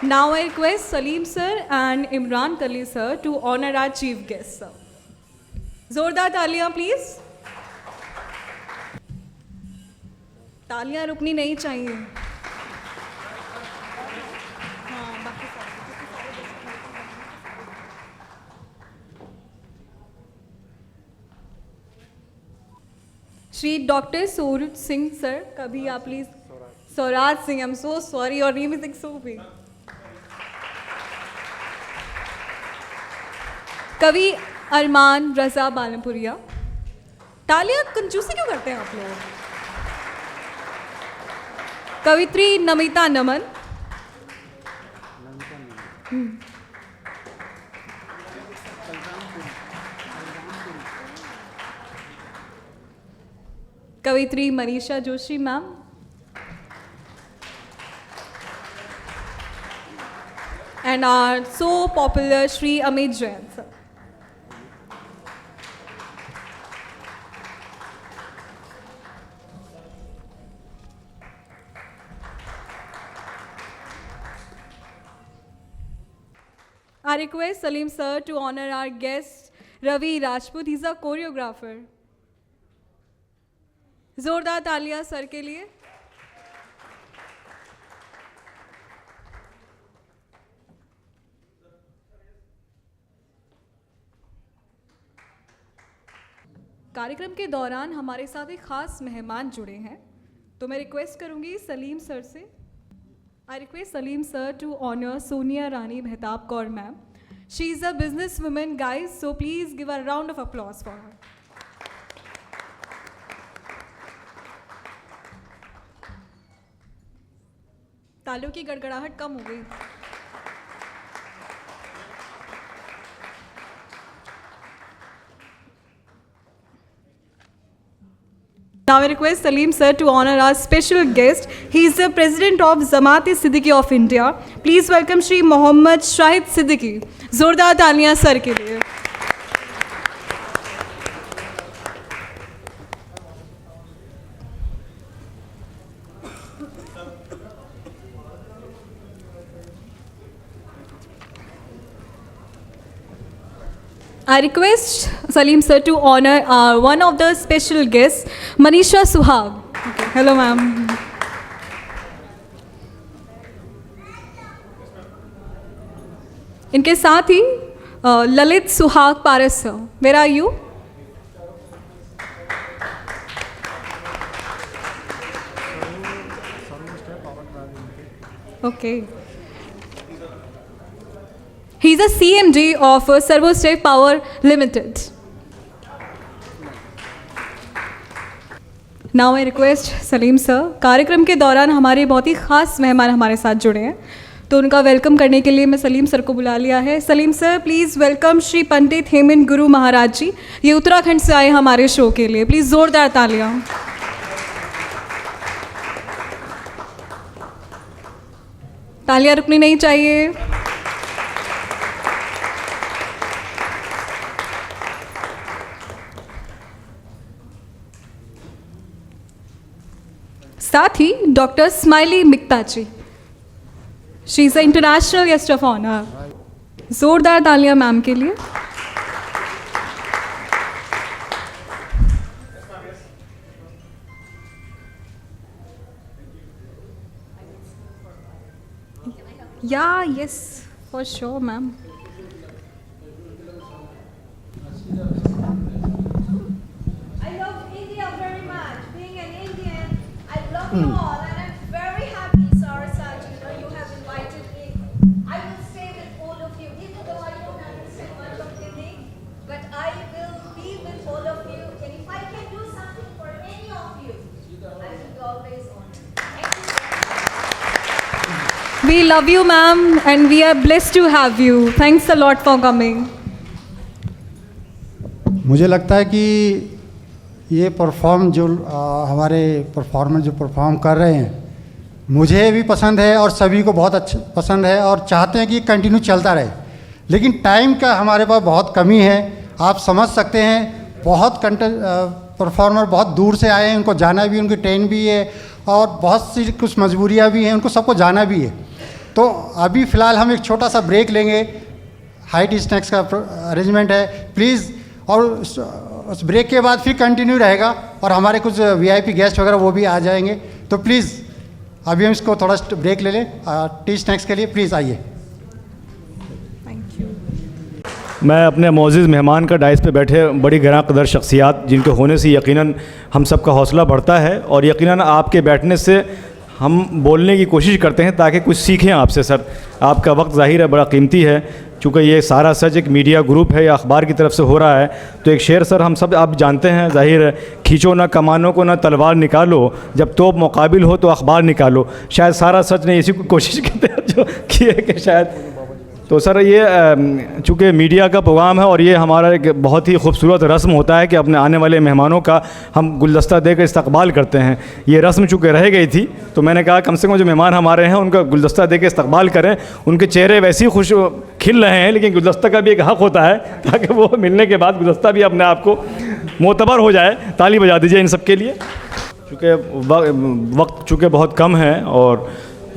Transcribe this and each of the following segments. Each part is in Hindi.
Now I request Salim sir and Imran Kali sir to honor our chief guest sir. जोरदार तालियां प्लीज. तालियां रुकनी नहीं चाहिए. श्री डॉक्टर सूरज सिंह सर, कभी आप please. Swaraj Singh, I am so sorry, और नेम इज सो बिग. कवि अरमान रजा बालमपुरिया. तालियां कंजूसी क्यों करते हैं आप लोग. कवित्री नमिता नमन. कवित्री Manisha Joshi ma'am. And our so popular Shri Amit Jain sir. I request Salim sir to honor our guest Ravi Rajput. He's a choreographer. जोरदार तालियां सर के लिए. कार्यक्रम के दौरान हमारे साथ एक खास मेहमान जुड़े हैं, तो मैं रिक्वेस्ट करूंगी सलीम सर से. I request Salim sir to honor Sonia Rani Mehtab Kaur ma'am. She is a businesswoman, guys, so please give a round of applause for her. तालियों की गड़गड़ाहट कम हो गई. Now I request Salim sir to honor our special guest. He is the president of Jamaat-e-Siddiqui of India. Please welcome Shri Mohammad Shahid Siddiqui. जोरदार तालियां सर के लिए. I request Salim sir to honor one of the special guests, Manisha Suhag. Okay. Hello, ma'am. इनके साथ ही ललित सुहाग पारस sir. Where are you? Okay. He is a CMD of Servostep Power Limited. Now I request Salim sir. कार्यक्रम के दौरान हमारे बहुत ही खास मेहमान हमारे साथ जुड़े हैं, तो उनका वेलकम करने के लिए मैं सलीम सर को बुला लिया है. Salim sir, please welcome Shri Pandit Hemant Guru Maharaj जी. ये उत्तराखंड से आए हमारे शो के लिए. प्लीज़ ज़ोरदार तालियां. तालियां रुकनी नहीं चाहिए. साथ ही डॉक्टर स्माइली मिक्ताची. She is a international guest of honour. जोरदार तालियां मैम के लिए. या yes, for sure ma'am. You all, and I'm very happy, Sarasat, you have invited me. I will stay with all of you, even though I don't understand much of Hindi, but I will be with all of you, and if I can do something for any of you, I will be always honored. Thank you. We love you, ma'am, and we are blessed to have you. Thanks a lot for coming. मुझे लगता है कि ये परफॉर्म जो हमारे परफॉर्मर जो परफॉर्म कर रहे हैं, मुझे भी पसंद है और सभी को बहुत अच्छा पसंद है और चाहते हैं कि कंटिन्यू चलता रहे. लेकिन टाइम का हमारे पास बहुत कमी है. आप समझ सकते हैं, बहुत परफॉर्मर बहुत दूर से आए हैं, उनको जाना भी, उनकी ट्रेन भी है और बहुत सी कुछ मजबूरियां भी हैं, उनको सबको जाना भी है. तो अभी फ़िलहाल हम एक छोटा सा ब्रेक लेंगे, हाइट स्नैक्स का अरेंजमेंट है प्लीज़, और उस ब्रेक के बाद फिर कंटिन्यू रहेगा और हमारे कुछ वीआईपी गेस्ट वगैरह वो भी आ जाएंगे। तो प्लीज़ अभी हम इसको थोड़ा ब्रेक ले लें टी स्नैक्स के लिए, प्लीज़ आइए। Thank you. मैं अपने मोअज़्ज़िज़ मेहमान का डाइस पे बैठे बड़ी गरां कदर शख्सियात जिनके होने से यकीनन हम सब का हौसला बढ़ता है, और यकीनन आपके बैठने से हम बोलने की कोशिश करते हैं ताकि कुछ सीखें आपसे। सर आपका वक्त ज़ाहिर है बड़ा कीमती है, चूँकि ये सारा सच एक मीडिया ग्रुप है या अखबार की तरफ से हो रहा है, तो एक शेर सर हम सब आप जानते हैं, ज़ाहिर है, खींचो ना कमानों को ना तलवार निकालो, जब तोप मुकाबिल हो तो अखबार निकालो। शायद सारा सच ने इसी को कोशिश की जो की है कि शायद, तो सर ये चूँकि मीडिया का प्रोग्राम है और ये हमारा एक बहुत ही खूबसूरत रस्म होता है कि अपने आने वाले मेहमानों का हम गुलदस्ता देकर इस्तकबाल करते हैं। ये रस्म चूँकि रह गई थी तो मैंने कहा कम से कम जो मेहमान हमारे हैं उनका गुलदस्ता देकर इस्तकबाल करें। उनके चेहरे वैसे ही खुश खिल रहे हैं, लेकिन गुलदस्ता का भी एक हक़ होता है ताकि वो मिलने के बाद गुलदस्ता भी अपने आप को मोतबर हो जाए। ताली बजा दीजिए इन सब के लिए। चूँकि वक्त चूँकि बहुत कम है और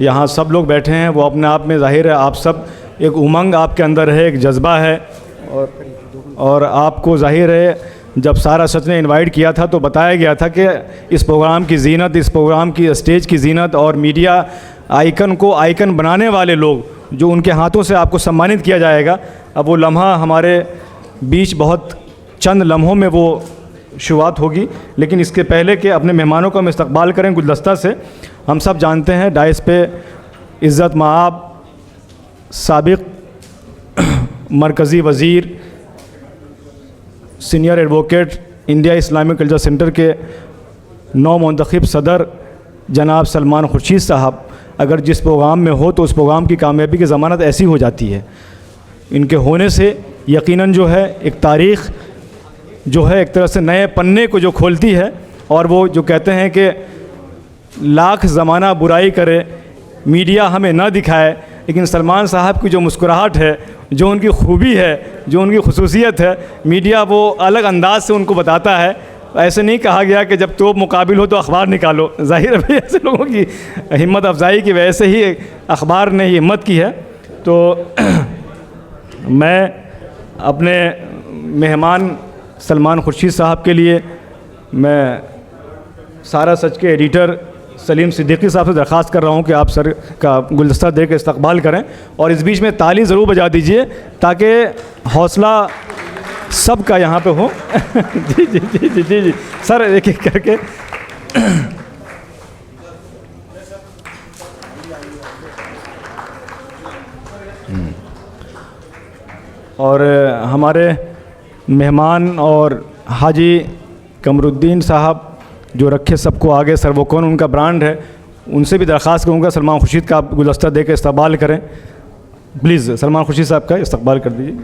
यहाँ सब लोग बैठे हैं, वो अपने आप में ज़ाहिर है आप सब एक उमंग आपके अंदर है, एक जज्बा है, और आपको ज़ाहिर है जब सारा सच ने इनवाइट किया था तो बताया गया था कि इस प्रोग्राम की जीनत, इस प्रोग्राम की स्टेज की जीनत और मीडिया आइकन को आइकन बनाने वाले लोग जो उनके हाथों से आपको सम्मानित किया जाएगा। अब वो लम्हा हमारे बीच बहुत चंद लम्हों में वो शुरुआत होगी, लेकिन इसके पहले कि अपने मेहमानों का हम इस्तकबाल करें गुलदस्ता से, हम सब जानते हैं डाइस पे इज़्ज़त मआब साबिक़ मरकज़ी वज़ीर, senior advocate, India Islamic culture centre के नौ मुंतखब सदर जनाब सलमान खुर्शीद साहब अगर जिस प्रोग्राम में हो तो उस प्रोग्राम की कामयाबी की ज़मानत ऐसी हो जाती है। इनके होने से यकीनन जो है एक तारीख़ जो है एक तरह से नए पन्ने को जो खोलती है, और वो जो कहते हैं कि लाख ज़माना बुराई करे मीडिया हमें ना दिखाए, लेकिन सलमान साहब की जो मुस्कुराहट है, जो उनकी खूबी है, जो उनकी खुसूसियत है, मीडिया वो अलग अंदाज से उनको बताता है। ऐसे नहीं कहा गया कि जब तोप मुकाबिल हो तो अखबार निकालो। ज़ाहिर है ऐसे लोगों की हिम्मत अफजाई की वजह से ही अखबार ने हिम्मत की है। तो मैं अपने मेहमान सलमान खुर्शीद साहब के लिए मैं सारा सच के एडिटर सलीम सिद्दीकी साहब से दरख्वास्त कर रहा हूँ कि आप सर का गुलदस्ता दे के इस्तकबाल करें, और इस बीच में ताली ज़रूर बजा दीजिए ताकि हौसला सब का यहाँ पे हो। जी जी जी जी जी जी सर एक एक करके। और हमारे मेहमान और हाजी कमरुद्दीन साहब जो रखे सबको आगे, सर वो कौन उनका ब्रांड है, उनसे भी दरख्वास्त करूँगा सलमान खुर्शीद का आप गुलदस्ता दे के इस्तकबाल करें। प्लीज़ सलमान खुर्शीद साहब का इस्तकबाल कर दीजिए।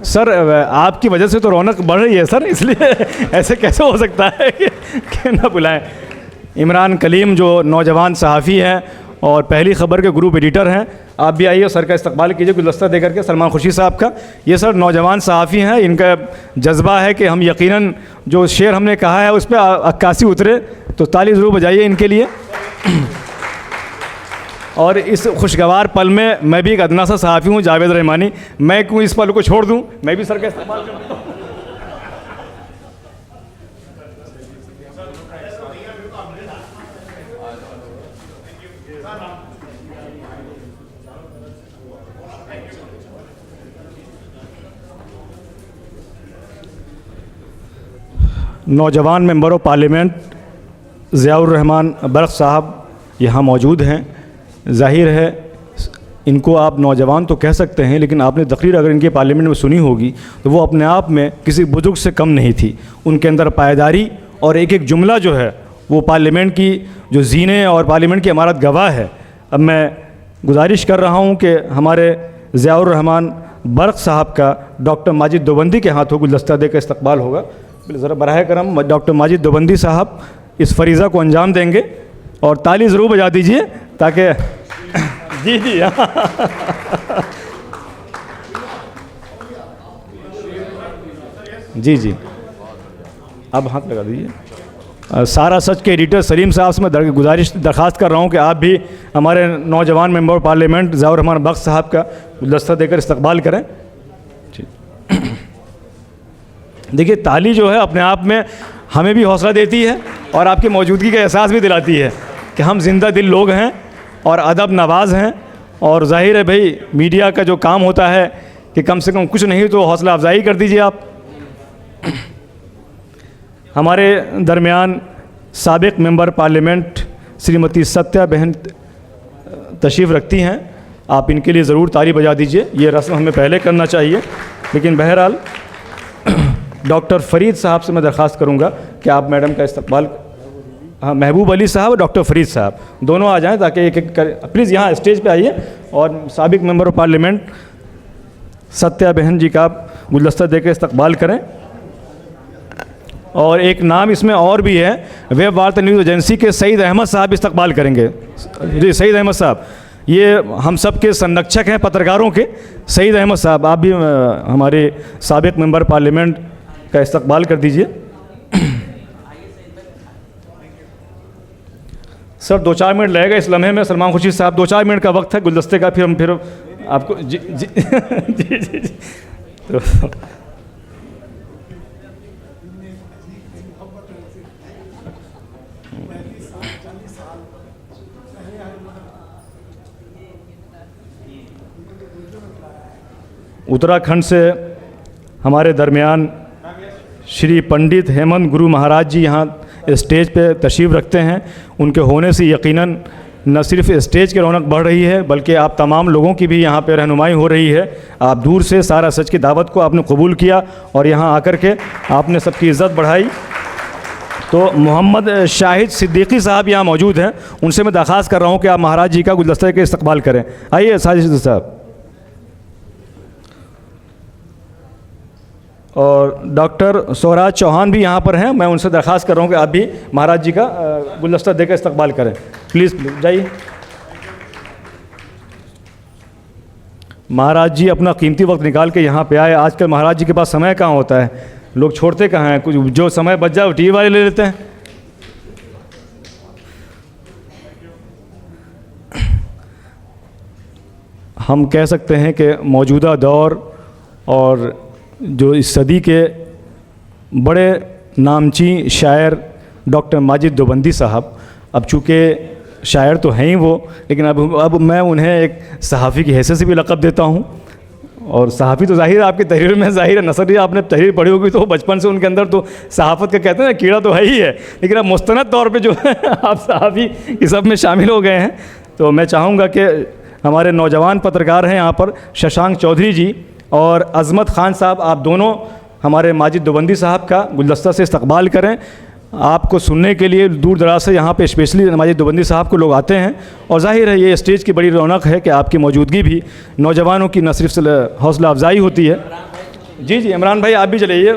सर आपकी वजह से तो रौनक बढ़ रही है सर, इसलिए ऐसे कैसे हो सकता है कि ना बुलाएं। इमरान कलीम जो नौजवान सहाफ़ी हैं और पहली खबर के ग्रुप एडिटर हैं, आप भी आइए सर का इस्तकबाल कीजिए गुलदस्ता दे करके सलमान खुर्शीद साहब का। ये सर नौजवान सहाफ़ी हैं, इनका जज्बा है कि हम यकीनन जो शेर हमने कहा है उस पर अक्कासी उतरे, तो ताली ज़रूर बजाइए इनके लिए। और इस खुशगवार पल में मैं भी एक अदना सा सहाफ़ी हूँ, जावेद रहमानी, मैं क्यों इस पल को छोड़ दूँ, मैं भी सर का इस्तेमाल कर दूँ। नौजवान member of parliament Ziaur Rahman Balkh साहब यहाँ मौजूद हैं। ज़ाहिर है इनको आप नौजवान तो कह सकते हैं, लेकिन आपने तकरीर अगर इनके पार्लियामेंट में सुनी होगी तो वो अपने आप में किसी बुजुर्ग से कम नहीं थी। उनके अंदर पायदारी और एक एक जुमला जो है वो पार्लियामेंट की जो जीने और पार्लियामेंट की इमारत गवाह है। अब मैं गुजारिश कर रहा हूँ कि हमारे ज़ियाउर रहमान बल्ख साहब का डॉक्टर माजिद देवबंदी के हाथों गुलदस्ता दे कर इस्तकबाल होगा। ज़रा बराह करम डॉक्टर माजिद देवबंदी साहब इस फरीज़ा को अंजाम देंगे, और ताली ज़रूर बजा दीजिए ताकि जी जी जी जी अब हाथ लगा दीजिए। सारा सच के एडिटर सलीम साहब से मैं दरख्वास्त कर रहा हूँ कि आप भी हमारे नौजवान मेंबर पार्लियामेंट ज़ियाउर रहमान बख्श साहब का गुलदस्ता देकर इस्तकबाल करें। देखिए, ताली जो है अपने आप में हमें भी हौसला देती है और आपकी मौजूदगी का एहसास भी दिलाती है कि हम जिंदा दिल लोग हैं और अदब नवाज़ हैं। और जाहिर है भाई, मीडिया का जो काम होता है कि कम से कम कुछ नहीं तो हौसला अफजाई कर दीजिए आप। हमारे दरमियान साबिक मेंबर पार्लियामेंट श्रीमती सत्या बहन तशरीफ़ रखती हैं, आप इनके लिए ज़रूर ताली बजा दीजिए। ये रस्म हमें पहले करना चाहिए, लेकिन बहरहाल डॉक्टर फ़रीद साहब से मैं दरख्वास्त करूँगा कि आप मैडम का इस्तकबाल। हाँ, महबूब अली साहब और डॉक्टर फ़रीद साहब दोनों आ जाएं ताकि एक एक कर, प्लीज़ यहाँ स्टेज पे आइए और साबिक मेंबर ऑफ पार्लियामेंट सत्या बहन जी का गुलदस्ता देकर इस्तकबाल करें। और एक नाम इसमें और भी है, वेब वार्ता न्यूज़ एजेंसी के सईद अहमद साहब इस्तकबाल करेंगे। जी, सईद अहमद साहब, ये हम सब के संरक्षक हैं पत्रकारों के। सईद अहमद साहब, आप भी हमारे साबिक मेंबर पार्लियामेंट का इस्तकबाल कर दीजिए। सर 2-4 मिनट लगेगा इस लम्हे में। सलमान खुर्शीद साहब, 2-4 मिनट का वक्त है गुलदस्ते का, फिर हम आपको जी जी जी जी, जी। तो उत्तराखंड से हमारे दरमियान श्री पंडित हेमंत गुरु महाराज जी यहाँ स्टेज पे तशरीफ़ रखते हैं। उनके होने से यकीनन न सिर्फ स्टेज की रौनक बढ़ रही है बल्कि आप तमाम लोगों की भी यहाँ पे रहनुमाई हो रही है। आप दूर से सारा सच की दावत को आपने कबूल किया और यहाँ आकर के आपने सबकी इज़्ज़त बढ़ाई। तो मोहम्मद शाहिद सिद्दीकी साहब यहाँ मौजूद हैं, उनसे मैं दरख्वास्त कर रहा हूँ कि आप महाराज जी का गुलदस्ते के इस्तकबाल करें। आइए साजिद साहब। और डॉक्टर स्वराज चौहान भी यहाँ पर हैं, मैं उनसे दरख्वास्त कर रहा हूँ कि आप भी महाराज जी का गुलदस्ता देकर इस्तकबाल करें। प्लीज़ जाइए। महाराज जी अपना कीमती वक्त निकाल के यहाँ पे आए। आजकल महाराज जी के पास समय कहाँ होता है, लोग छोड़ते कहाँ हैं, कुछ जो समय बच जाए वो टीवी वाले ले लेते हैं। हम कह सकते हैं कि मौजूदा दौर और जो इस सदी के बड़े नामची शायर डॉक्टर माजिद देवबंदी साहब, अब चूँकि शायर तो हैं ही वो, लेकिन अब मैं उन्हें एक सहाफ़ी की हैसियत से भी लक़ब देता हूँ। और सहाफ़ी तो ज़ाहिर है आपकी तहरीर में ज़ाहिर है, नसर आपने तहरीर पढ़ी होगी तो बचपन से उनके अंदर तो सहाफ़त का कहते हैं ना कीड़ा तो है ही है, लेकिन अब मुस्तनद तौर पे जो है आप सहाफ़ी इस सब में शामिल हो गए हैं। तो मैं चाहूँगा कि हमारे नौजवान पत्रकार हैं यहाँ पर शशांक चौधरी जी और अज़मत ख़ान साहब, आप दोनों हमारे माजिद देवबंदी साहब का गुलदस्ता से इस्तकबाल करें। आपको सुनने के लिए दूर दराज से यहाँ पे स्पेशली माजिद देवबंदी साहब को लोग आते हैं और जाहिर है ये स्टेज की बड़ी रौनक है कि आपकी मौजूदगी भी नौजवानों की न सिर्फ हौसला अफजाई होती है। जी जी, इमरान भाई आप भी चलिए।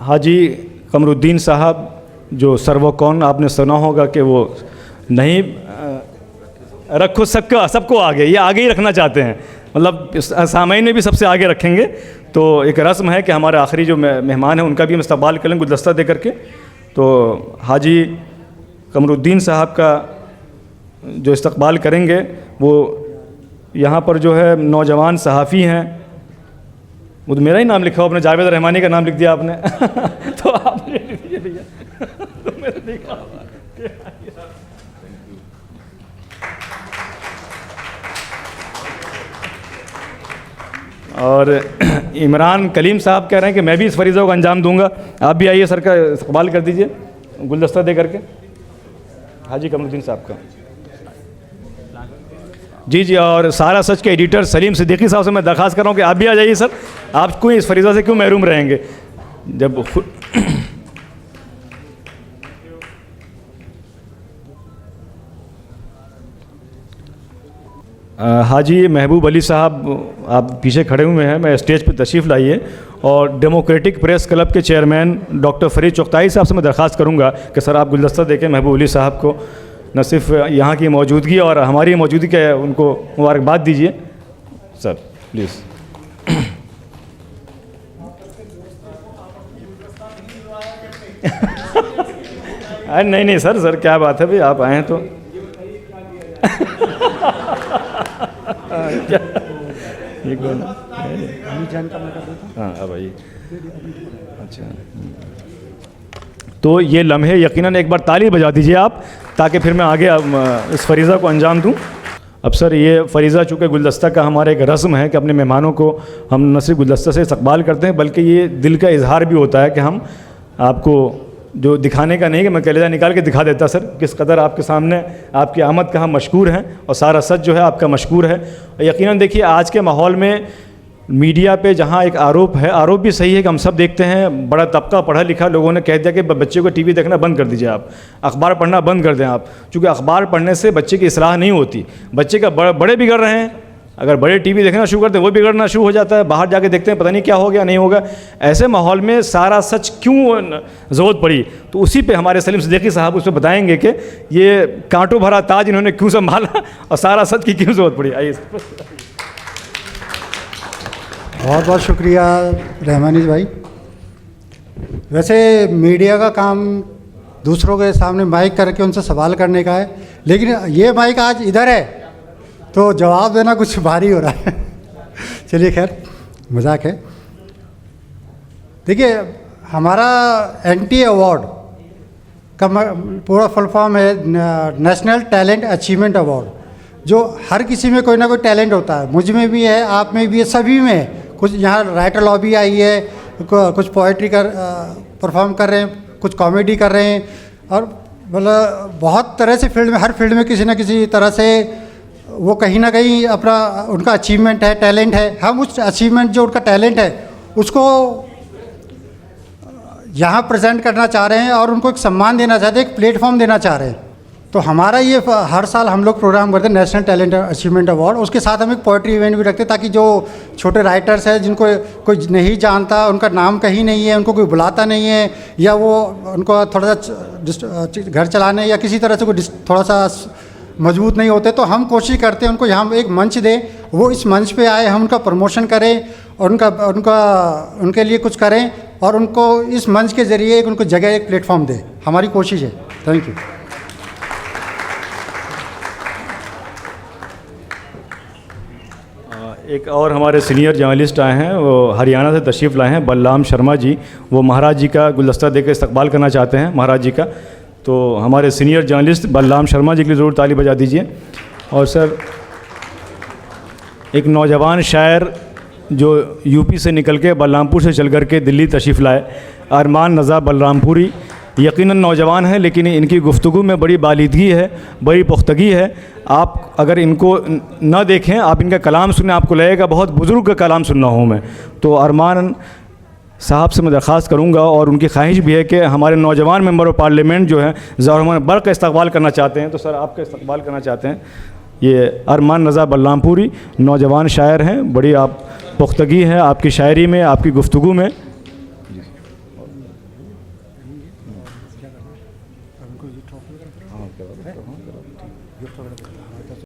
हाजी कमरुद्दीन साहब, जो सर्वकौन आपने सुना होगा कि वो नहीं रखो सबको आगे, ये आगे ही रखना चाहते हैं, मतलब सामईन में भी सबसे आगे रखेंगे। तो एक रस्म है कि हमारे आखिरी जो मेहमान हैं उनका भी हम इस्तकबाल करें गुलदस्ता दे करके। तो हाजी कमरुद्दीन साहब का जो इस्तकबाल करेंगे वो यहाँ पर जो है नौजवान सहाफ़ी हैं, वो तो मेरा ही नाम लिखा हो, अपने जावेद रहमानी का नाम लिख दिया आपने। तो आपने लिख दिया भैया। तो मैंने देखा। और इमरान कलीम साहब कह रहे हैं कि मैं भी इस फरीज़ा को अंजाम दूंगा, आप भी आइए सर का इस्तकबाल कर दीजिए गुलदस्ता दे करके हाजी कमरुद्दीन साहब का। जी जी, और सारा सच के एडिटर सलीम सिद्दीकी साहब से मैं दरख्वास्त कर रहा हूँ कि आप भी आ जाइए सर। आपको इस फरीज़ा से क्यों महरूम रहेंगे जब हाजी महबूब अली साहब आप पीछे खड़े हुए हैं, मैं स्टेज पर तशरीफ़ लाइए। और डेमोक्रेटिक प्रेस क्लब के चेयरमैन डॉक्टर फरीद चुगताई साहब से मैं दरख्वास्त करूंगा कि सर आप गुलदस्ता देखें महबूब अली साहब को। न सिर्फ यहाँ की मौजूदगी और हमारी मौजूदगी के उनको मुबारकबाद दीजिए सर प्लीज़। अरे नहीं नहीं सर, सर क्या बात है भाई, आप आए हैं तो क्या एक हाँ अब आइए। अच्छा तो ये लम्हे यकीनन एक बार ताली बजा दीजिए आप, ताकि फिर मैं आगे इस फरीज़ा को अंजाम दूं। अब सर ये फरीज़ा चूँकि गुलदस्ता का हमारा एक रस्म है कि अपने मेहमानों को हम न सिर्फ गुलदस्ता से इस्तकबाल करते हैं, बल्कि ये दिल का इजहार भी होता है कि हम आपको जो दिखाने का नहीं कि मैं कलेजा निकाल के दिखा देता सर, किस कदर आपके सामने आपकी आमद का हम मशकूर हैं और सारा सच जो है आपका मशकूर है। यकीनन देखिए आज के माहौल में मीडिया पे जहाँ एक आरोप है, आरोप भी सही है कि हम सब देखते हैं, बड़ा तबका पढ़ा लिखा लोगों ने कह दिया कि बच्चे को टीवी देखना बंद कर दीजिए, आप अखबार पढ़ना बंद कर दें आप, चूँकि अखबार पढ़ने से बच्चे की इस्लाह नहीं होती, बच्चे का बड़े बिगड़ रहे हैं। अगर बड़े टीवी देखना शुरू करते हैं वो बिगड़ना शुरू हो जाता है, बाहर जाके देखते हैं पता नहीं क्या हो गया नहीं होगा। ऐसे माहौल में सारा सच क्यों ज़रूरत पड़ी, तो उसी पे हमारे सलीम सिद्दीकी साहब उस पर बताएंगे कि ये कांटों भरा ताज इन्होंने क्यों संभाला और सारा सच की क्यों ज़रूरत पड़ी। आइए। बहुत बहुत शुक्रिया रहमानी भाई। वैसे मीडिया का काम दूसरों के सामने माइक करके उनसे सवाल करने का है, लेकिन ये माइक आज इधर है तो जवाब देना कुछ भारी हो रहा है। चलिए खैर मजाक है। देखिए हमारा NTA अवार्ड का पूरा फुल फॉर्म है नेशनल टैलेंट अचीवमेंट अवार्ड, जो हर किसी में कोई ना कोई टैलेंट होता है, मुझ में भी है, आप में भी है, सभी में है। कुछ यहाँ राइटर लॉबी आई है, कुछ पोइट्री परफॉर्म कर रहे हैं, कुछ कॉमेडी कर रहे हैं, और मतलब बहुत तरह से फील्ड में, हर फील्ड में किसी न किसी तरह से वो कहीं ना कहीं अपना उनका अचीवमेंट है, टैलेंट है। हम उस अचीवमेंट जो उनका टैलेंट है उसको यहाँ प्रेजेंट करना चाह रहे हैं और उनको एक सम्मान देना चाहते हैं, एक प्लेटफॉर्म देना चाह रहे हैं। तो हमारा ये हर साल हम लोग प्रोग्राम करते हैं नेशनल टैलेंट अचीवमेंट अवार्ड, उसके साथ हम एक पोइट्री इवेंट भी रखते हैं, ताकि जो छोटे राइटर्स हैं जिनको कोई नहीं जानता, उनका नाम कहीं नहीं है, उनको कोई बुलाता नहीं है, या वो उनको थोड़ा सा घर चलाने या किसी तरह से कोई थोड़ा सा मजबूत नहीं होते, तो हम कोशिश करते हैं उनको यहाँ एक मंच दें, वो इस मंच पे आए, हम उनका प्रमोशन करें और उनके लिए कुछ करें और उनको इस मंच के ज़रिए एक उनको जगह, एक प्लेटफॉर्म दें। हमारी कोशिश है। Thank you. एक और हमारे सीनियर जर्नलिस्ट आए हैं, वो हरियाणा से तशरीफ़ लाए हैं, बलराम शर्मा जी। वो महाराज जी का गुलदस्ता देकर इस्तकबाल करना चाहते हैं महाराज जी का। तो हमारे सीनियर जर्नलिस्ट बलराम शर्मा जी के लिए ज़रूर ताली बजा दीजिए। और सर एक नौजवान शायर जो यूपी से निकल के बलरामपुर से चल कर के दिल्ली तशरीफ़ लाए, अरमान नज़ा बलरामपुरी, यकीनन नौजवान है लेकिन इनकी गुफ्तगू में बड़ी बालिदगी है, बड़ी पुख्तगी है। आप अगर इनको न देखें, आप इनका कलाम सुने, आपको लगेगा बहुत बुज़ुर्ग का कलाम सुन रहा हूँ मैं। तो अरमान साहब से मैं दरख्वास्त करूँगा और उनकी ख्वाहिश भी है कि हमारे नौजवान मेंबर ऑफ़ पार्लियामेंट जो हैं ज़ाहिर बर का इस्तकबाल करना चाहते हैं, तो सर आपका इस्तकबाल करना चाहते हैं। ये अरमान नज़ा बलरामपुरी नौजवान शायर हैं, बड़ी आप पुख्तगी हैं आपकी शायरी में, आपकी गुफ्तगू में।